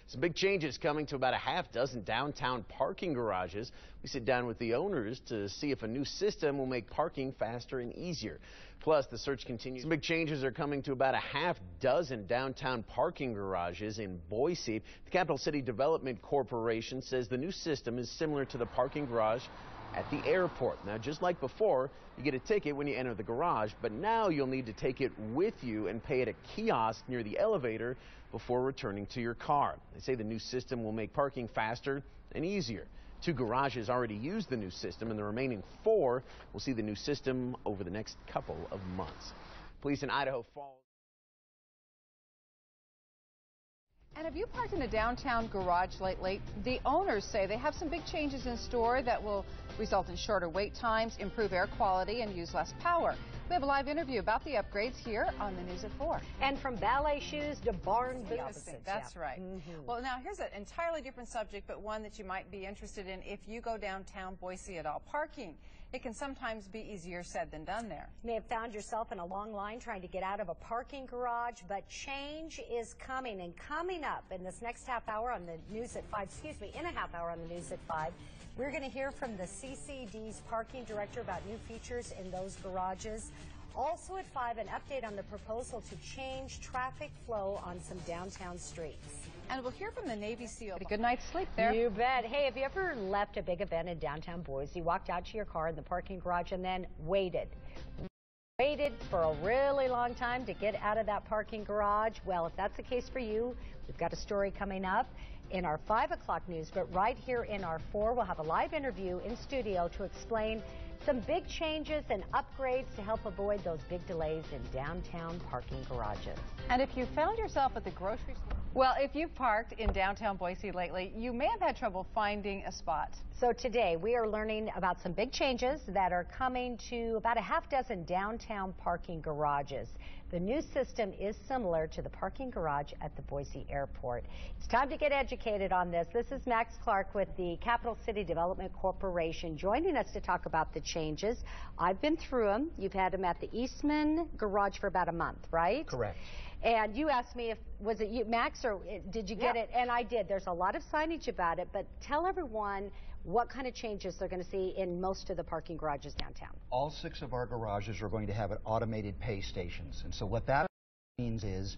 Some big changes coming to about a half dozen downtown parking garages. We sit down with the owners to see if a new system will make parking faster and easier. Plus, the search continues. Some big changes are coming to about a half dozen downtown parking garages in Boise. The Capital City Development Corporation says the new system is similar to the parking garage at the airport. Now, just like before, you get a ticket when you enter the garage, but now you'll need to take it with you and pay at a kiosk near the elevator before returning to your car. They say the new system will make parking faster and easier. 2 garages already use the new system, and the remaining 4 will see the new system over the next couple of months. Police in Idaho Falls. And have you parked in a downtown garage lately? The owners say they have some big changes in store that will result in shorter wait times, improve air quality, and use less power. We have a live interview about the upgrades here on the News at 4. And from ballet shoes to barn boots. That's right. Well, now here's an entirely different subject, but one that you might be interested in if you go downtown Boise at all. Parking. It can sometimes be easier said than done there. You may have found yourself in a long line trying to get out of a parking garage, but change is coming. And coming up in this next half hour on the News at 5, in a half hour on the News at 5, we're going to hear from the CCDC's parking director about new features in those garages. Also at 5, an update on the proposal to change traffic flow on some downtown streets. And we'll hear from the Navy SEAL. A good night's sleep there. You bet. Hey, have you ever left a big event in downtown Boise, walked out to your car in the parking garage, and then waited for a really long time to get out of that parking garage? Well, if that's the case for you, we've got a story coming up in our 5 o'clock news, but right here in our 4, we'll have a live interview in studio to explain some big changes and upgrades to help avoid those big delays in downtown parking garages. And if you found yourself at the grocery store, well, if you've parked in downtown Boise lately, you may have had trouble finding a spot. So today we are learning about some big changes that are coming to about a half dozen downtown parking garages. The new system is similar to the parking garage at the Boise airport. It's time to get educated on this. This is Max Clark with the Capital City Development Corporation joining us to talk about the changes. I've been through them. You've had them at the Eastman garage for about a month, right? Correct. And you asked me if, was it you, Max, or did you get it? And I did. There's a lot of signage about it, but tell everyone what kind of changes they're going to see in most of the parking garages downtown. All 6 of our garages are going to have automated pay stations. And so what that means is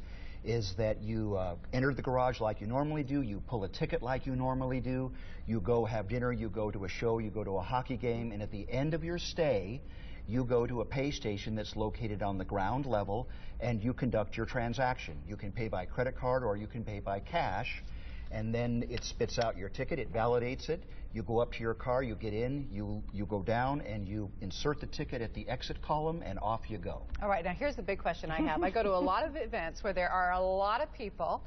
that you enter the garage like you normally do, you pull a ticket like you normally do, you go have dinner, you go to a show, you go to a hockey game, and at the end of your stay, you go to a pay station that's located on the ground level and you conduct your transaction. You can pay by credit card or you can pay by cash, and then it spits out your ticket, it validates it. You go up to your car, you get in, you go down, and you insert the ticket at the exit column, and off you go. All right, now here's the big question I have. I go to a lot of events where there are a lot of people,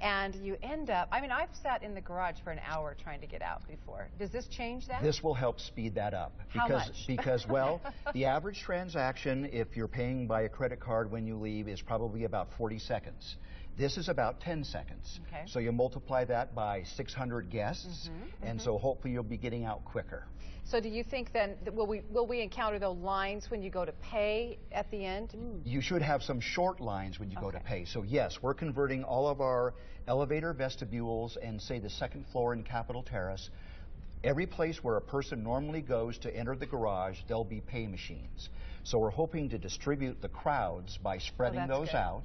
and you end up, I mean, I've sat in the garage for an hour trying to get out before. Does this change that? This will help speed that up. How much? Because, well, the average transaction, if you're paying by a credit card when you leave, is probably about 40 seconds. This is about 10 seconds. Okay. So you multiply that by 600 guests, and so hopefully you'll be getting out quicker. So do you think then, that will we encounter those lines when you go to pay at the end? You should have some short lines when you go to pay. So yes, we're converting all of our elevator vestibules and say the 2nd floor in Capitol Terrace. Every place where a person normally goes to enter the garage, there'll be pay machines. So we're hoping to distribute the crowds by spreading those out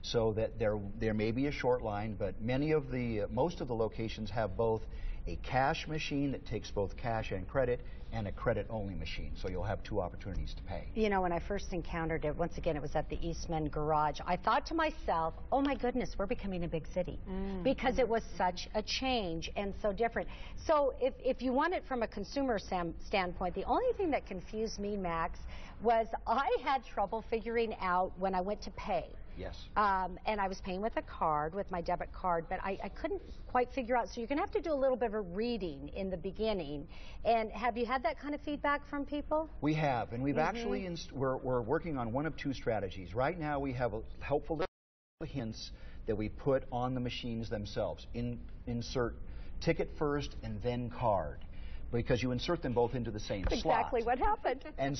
so that there may be a short line, but most of the locations have both a cash machine that takes both cash and credit, and a credit-only machine. So you'll have 2 opportunities to pay. You know, when I first encountered it, once again, it was at the Eastman garage, I thought to myself, oh my goodness, we're becoming a big city, because it was such a change and so different. So if you want it from a consumer standpoint, the only thing that confused me, Max, was I had trouble figuring out when I went to pay. Yes. And I was paying with a card, with my debit card, but I couldn't quite figure out. So you're going to have to do a little bit of a reading in the beginning. And have you had that kind of feedback from people? We have, and we've actually, we're working on one of 2 strategies. Right now we have helpful hints that we put on the machines themselves. Insert ticket first and then card. because you insert them both into the same slot. Exactly what happened. And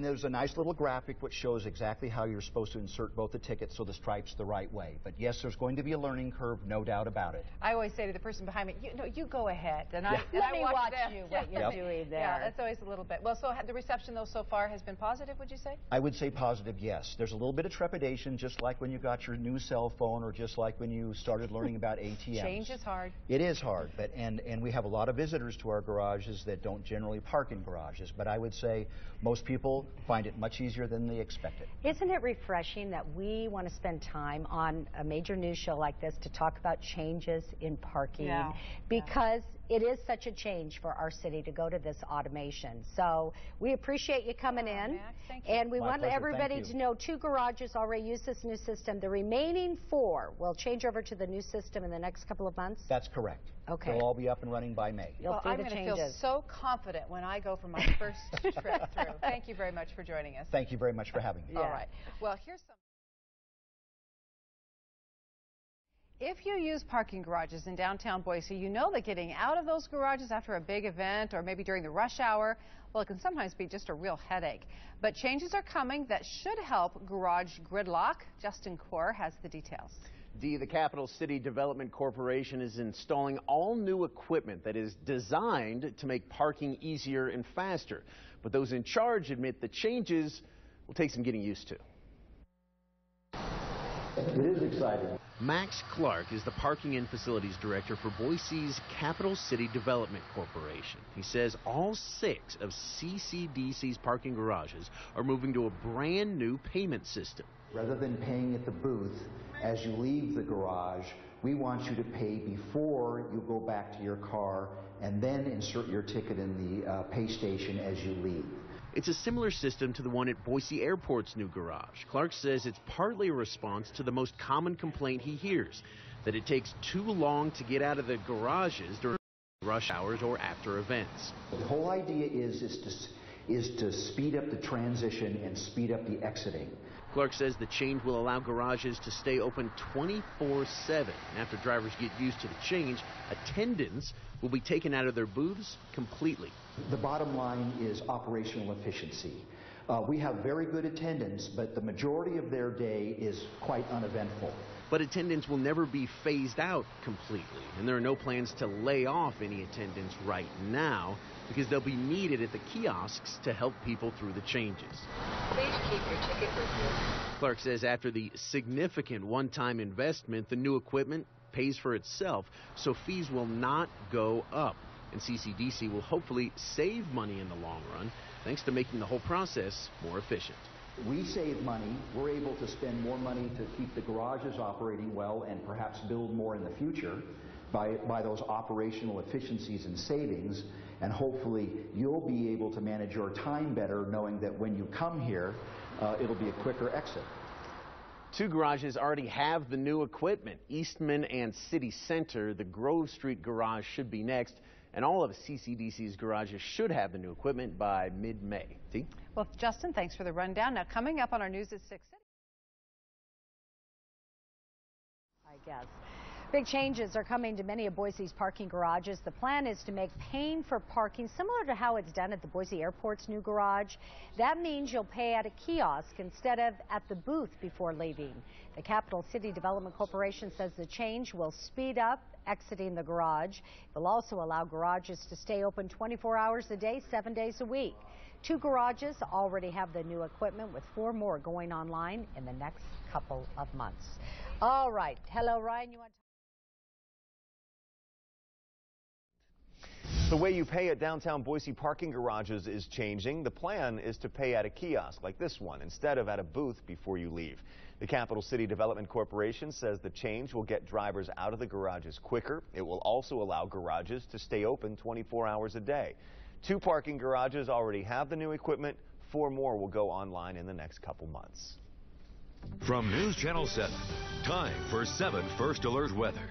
there's a nice little graphic which shows exactly how you're supposed to insert both the tickets so the stripe's the right way. But yes, there's going to be a learning curve, no doubt about it. I always say to the person behind me, you go ahead, and I Let me watch them. you what you're doing there. Yeah, that's always a little bit. Well, so the reception though so far has been positive, would you say? I would say positive, yes. There's a little bit of trepidation, just like when you got your new cell phone or just like when you started learning about ATMs. Change is hard. It is hard, but and we have a lot of visitors to our garages that don't generally park in garages, but I would say most people find it much easier than they expected. Isn't it refreshing that we want to spend time on a major news show like this to talk about changes in parking? Yeah. Because it is such a change for our city to go to this automation. So we appreciate you coming in. Max, thank you. And we My want pleasure. everybody Thank you. to know 2 garages already use this new system. The remaining 4 will change over to the new system in the next couple of months. That's correct. Okay. They'll all be up and running by May. You'll see I'm the going to feel changes. so confident when I go for my first trip through. Thank you very much for joining us. Thank you very much for having me. All right. Well, here's some. If you use parking garages in downtown Boise, you know that getting out of those garages after a big event or maybe during the rush hour, well, it can sometimes be just a real headache. But changes are coming that should help garage gridlock. Justin Core has the details. The Capital City Development Corporation is installing all new equipment that is designed to make parking easier and faster. But those in charge admit the changes will take some getting used to. It is exciting. Max Clark is the Parking and Facilities Director for Boise's Capital City Development Corporation. He says all 6 of CCDC's parking garages are moving to a brand new payment system. Rather than paying at the booth as you leave the garage, we want you to pay before you go back to your car and then insert your ticket in the pay station as you leave. It's a similar system to the one at Boise Airport's new garage. Clark says it's partly a response to the most common complaint he hears, that it takes too long to get out of the garages during rush hours or after events. The whole idea is to speed up the transition and speed up the exiting. Clark says the change will allow garages to stay open 24/7. After drivers get used to the change, attendants will be taken out of their booths completely. The bottom line is operational efficiency. We have very good attendants, but the majority of their day is quite uneventful. But attendants will never be phased out completely, and there are no plans to lay off any attendants right now because they'll be needed at the kiosks to help people through the changes. Please keep your ticket with you. Clark says after the significant one-time investment, the new equipment pays for itself, so fees will not go up. And CCDC will hopefully save money in the long run, thanks to making the whole process more efficient. We save money. We're able to spend more money to keep the garages operating well and perhaps build more in the future by those operational efficiencies and savings. And hopefully you'll be able to manage your time better knowing that when you come here, it'll be a quicker exit. 2 garages already have the new equipment, Eastman and City Center. The Grove Street garage should be next, and all of CCDC's garages should have the new equipment by mid-May. T? Well, Justin, thanks for the rundown. Now, coming up on our News at 6. I guess. Big changes are coming to many of Boise's parking garages. The plan is to make paying for parking similar to how it's done at the Boise Airport's new garage. That means you'll pay at a kiosk instead of at the booth before leaving. The Capital City Development Corporation says the change will speed up exiting the garage. It will also allow garages to stay open 24 hours a day, 7 days a week. 2 garages already have the new equipment, with 4 more going online in the next couple of months. All right. Hello, Ryan. You want to The way you pay at downtown Boise parking garages is changing. The plan is to pay at a kiosk like this one instead of at a booth before you leave. The Capital City Development Corporation says the change will get drivers out of the garages quicker. It will also allow garages to stay open 24 hours a day. 2 parking garages already have the new equipment. 4 more will go online in the next couple months. From News Channel 7, time for 7 First Alert weather.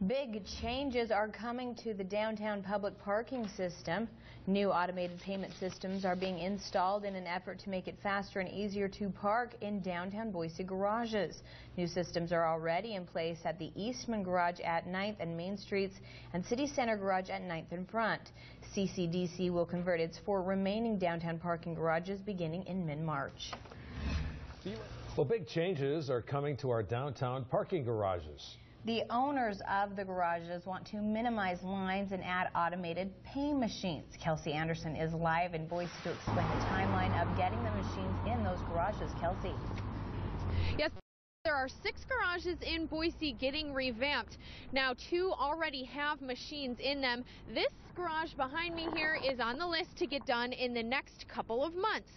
Big changes are coming to the downtown public parking system. New automated payment systems are being installed in an effort to make it faster and easier to park in downtown Boise garages. New systems are already in place at the Eastman Garage at 9th and Main Streets and City Center Garage at 9th and Front. CCDC will convert its 4 remaining downtown parking garages beginning in mid-March. Well, big changes are coming to our downtown parking garages. The owners of the garages want to minimize lines and add automated pay machines. Kelsey Anderson is live in Boise to explain the timeline of getting the machines in those garages. Kelsey. Yes. There are 6 garages in Boise getting revamped. Now 2 already have machines in them. This garage behind me here is on the list to get done in the next couple of months.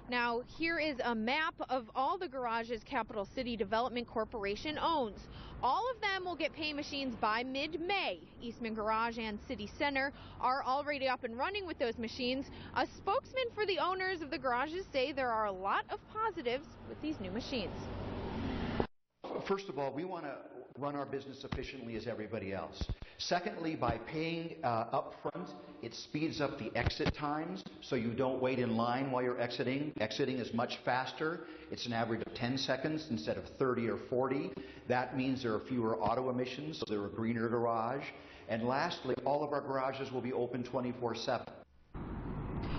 Now here is a map of all the garages Capital City Development Corporation owns. All of them will get pay machines by mid-May. Eastman Garage and City Center are already up and running with those machines. A spokesman for the owners of the garages say there are a lot of positives with these new machines. First of all, we want to run our business efficiently as everybody else. Secondly, by paying up front, it speeds up the exit times, so you don't wait in line while you're exiting. Exiting is much faster. It's an average of 10 seconds instead of 30 or 40. That means there are fewer auto emissions, so they're a greener garage. And lastly, all of our garages will be open 24/7.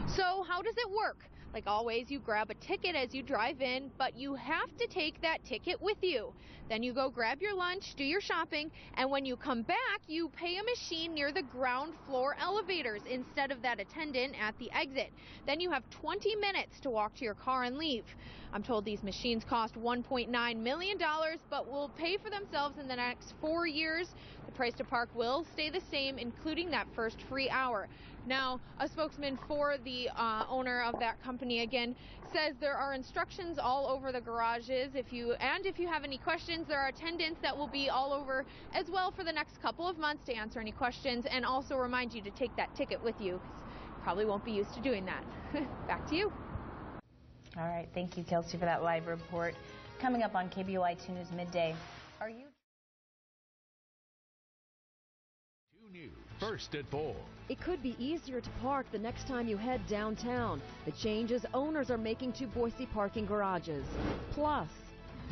So how does it work? Like always, you grab a ticket as you drive in, but you have to take that ticket with you. Then you go grab your lunch, do your shopping, and when you come back, you pay a machine near the ground floor elevators instead of that attendant at the exit. Then you have 20 minutes to walk to your car and leave. I'm told these machines cost $1.9 million, but will pay for themselves in the next 4 years. The price to park will stay the same, including that first free hour. Now, a spokesman for the owner of that company again says there are instructions all over the garages. If you have any questions, there are attendants that will be all over as well for the next couple of months to answer any questions and also remind you to take that ticket with you. You probably won't be used to doing that. Back to you. All right, thank you, Kelsey, for that live report. Coming up on KBOI 2 News Midday. Are you? First at 4. It could be easier to park the next time you head downtown. The changes owners are making to Boise parking garages. Plus,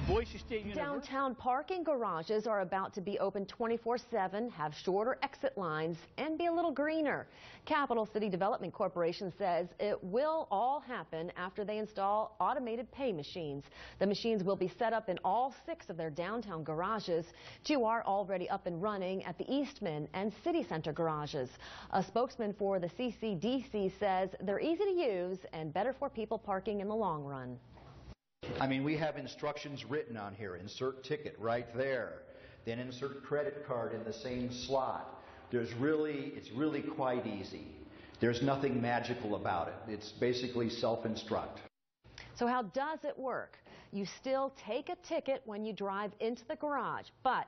Boise State University. Downtown parking garages are about to be open 24/7, have shorter exit lines, and be a little greener. Capital City Development Corporation says it will all happen after they install automated pay machines. The machines will be set up in all 6 of their downtown garages. 2 are already up and running at the Eastman and City Center garages. A spokesman for the CCDC says they're easy to use and better for people parking in the long run. I mean, we have instructions written on here. Insert ticket right there. Then insert credit card in the same slot. It's really quite easy. There's nothing magical about it. It's basically self-instruct. So how does it work? You still take a ticket when you drive into the garage, but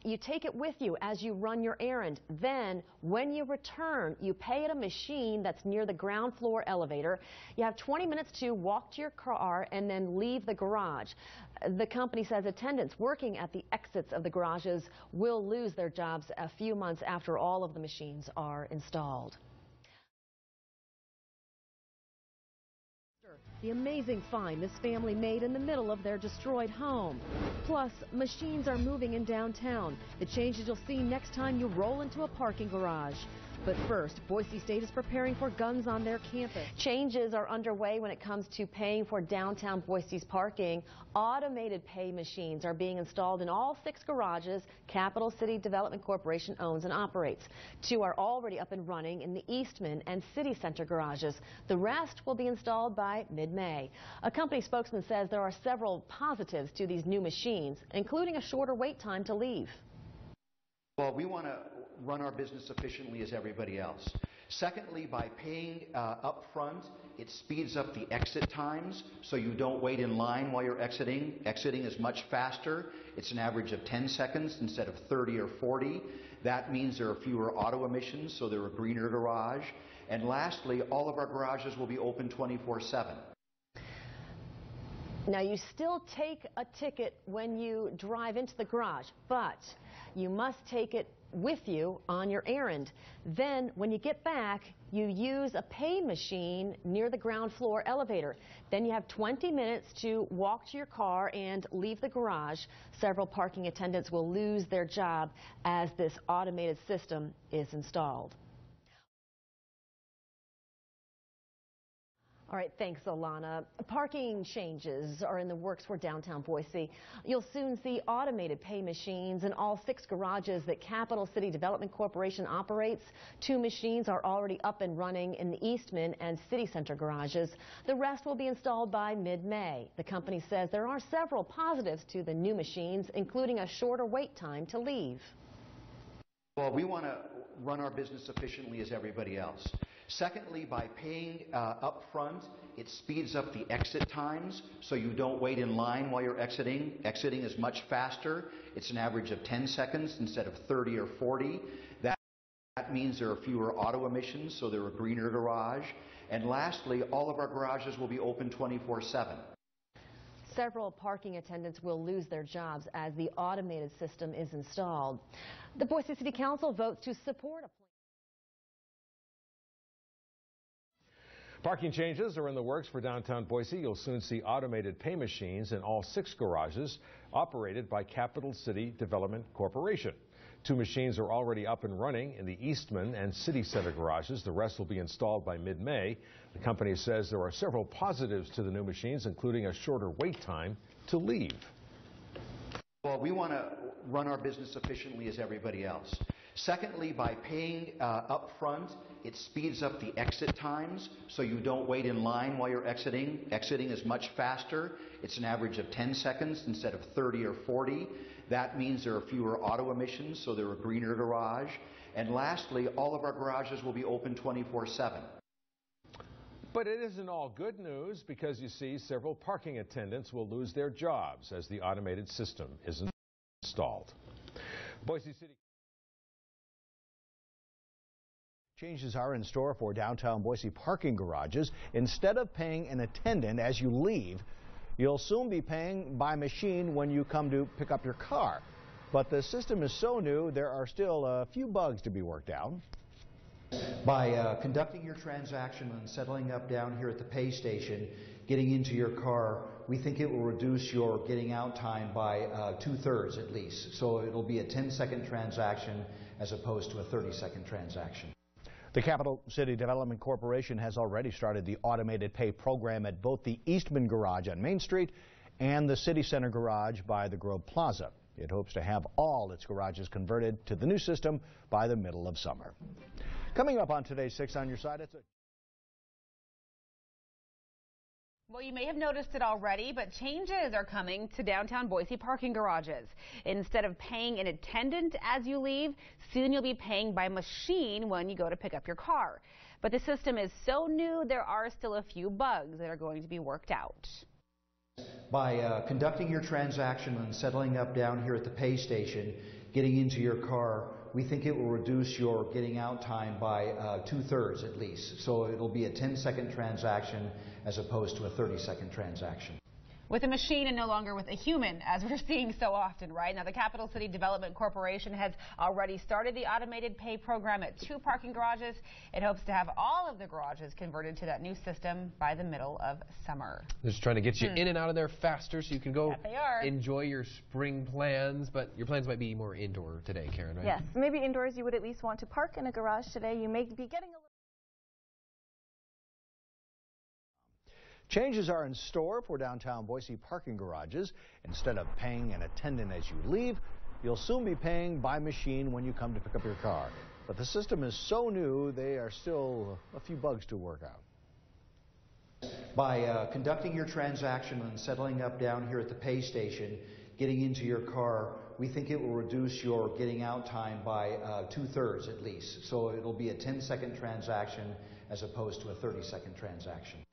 you take it with you as you run your errand. Then, when you return, you pay at a machine that's near the ground floor elevator. You have 20 minutes to walk to your car and then leave the garage. The company says attendants working at the exits of the garages will lose their jobs a few months after all of the machines are installed. The amazing find this family made in the middle of their destroyed home. Plus, machines are moving in downtown. The changes you'll see next time you roll into a parking garage. But first, Boise State is preparing for guns on their campus. Changes are underway when it comes to paying for downtown Boise's parking. Automated pay machines are being installed in all 6 garages Capital City Development Corporation owns and operates. 2 are already up and running in the Eastman and City Center garages. The rest will be installed by mid-May. A company spokesman says there are several positives to these new machines, including a shorter wait time to leave. Well, we want to run our business efficiently as everybody else. Secondly, by paying up front, it speeds up the exit times, so you don't wait in line while you're exiting. Exiting is much faster. It's an average of 10 seconds instead of 30 or 40. That means there are fewer auto emissions, so they're a greener garage. And lastly, all of our garages will be open 24/7. Now, you still take a ticket when you drive into the garage, but you must take it with you on your errand. Then, when you get back, you use a pay machine near the ground floor elevator. Then you have 20 minutes to walk to your car and leave the garage. Several parking attendants will lose their job as this automated system is installed. All right, thanks, Alana. Parking changes are in the works for downtown Boise. You'll soon see automated pay machines in all 6 garages that Capital City Development Corporation operates. 2 machines are already up and running in the Eastman and City Center garages. The rest will be installed by mid-May. The company says there are several positives to the new machines, including a shorter wait time to leave. Well, we want to run our business efficiently as everybody else. Secondly, by paying up front, it speeds up the exit times, so you don't wait in line while you're exiting. Exiting is much faster. It's an average of 10 seconds instead of 30 or 40. That means there are fewer auto emissions, so they're a greener garage. And lastly, all of our garages will be open 24/7. Several parking attendants will lose their jobs as the automated system is installed. The Boise City Council votes to support a plan. Parking changes are in the works for downtown Boise. You'll soon see automated pay machines in all 6 garages operated by Capital City Development Corporation. 2 machines are already up and running in the Eastman and City Center garages. The rest will be installed by mid-May. The company says there are several positives to the new machines, including a shorter wait time to leave. Well, we want to run our business efficiently as everybody else. Secondly, by paying up front, it speeds up the exit times, so you don't wait in line while you're exiting. Exiting is much faster. It's an average of 10 seconds instead of 30 or 40. That means there are fewer auto emissions, so they're a greener garage. And lastly, all of our garages will be open 24/7. But it isn't all good news, because you see, several parking attendants will lose their jobs as the automated system is installed. Boise City. Changes are in store for downtown Boise parking garages. Instead of paying an attendant as you leave, you'll soon be paying by machine when you come to pick up your car. But the system is so new, there are still a few bugs to be worked out. By conducting your transaction and settling up down here at the pay station, getting into your car, we think it will reduce your getting out time by 2/3 at least. So it'll be a 10-second transaction as opposed to a 30-second transaction. The Capital City Development Corporation has already started the automated pay program at both the Eastman Garage on Main Street and the City Center Garage by the Grove Plaza. It hopes to have all its garages converted to the new system by the middle of summer. Coming up on today's 6 on Your Side, Well, you may have noticed it already, but changes are coming to downtown Boise parking garages. Instead of paying an attendant as you leave, soon you'll be paying by machine when you go to pick up your car. But the system is so new, there are still a few bugs that are going to be worked out. By conducting your transaction and settling up down here at the pay station, getting into your car, we think it will reduce your getting out time by 2/3 at least. So it'll be a 10-second transaction as opposed to a 30-second transaction. With a machine and no longer with a human, as we're seeing so often, right? Now, the Capital City Development Corporation has already started the automated pay program at 2 parking garages. It hopes to have all of the garages converted to that new system by the middle of summer. They're just trying to get you in and out of there faster so you can go enjoy your spring plans, but your plans might be more indoor today, Karen, right? Yes, maybe indoors you would at least want to park in a garage today. You may be getting a little... Changes are in store for downtown Boise parking garages. Instead of paying an attendant as you leave, you'll soon be paying by machine when you come to pick up your car. But the system is so new, there are still a few bugs to work out. By conducting your transaction and settling up down here at the pay station, getting into your car, we think it will reduce your getting out time by 2/3 at least. So it'll be a 10-second transaction as opposed to a 30-second transaction.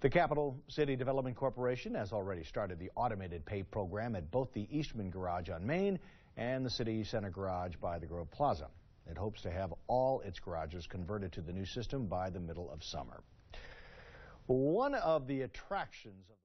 The Capital City Development Corporation has already started the automated pay program at both the Eastman Garage on Main and the City Center Garage by the Grove Plaza. It hopes to have all its garages converted to the new system by the middle of summer. One of the attractions of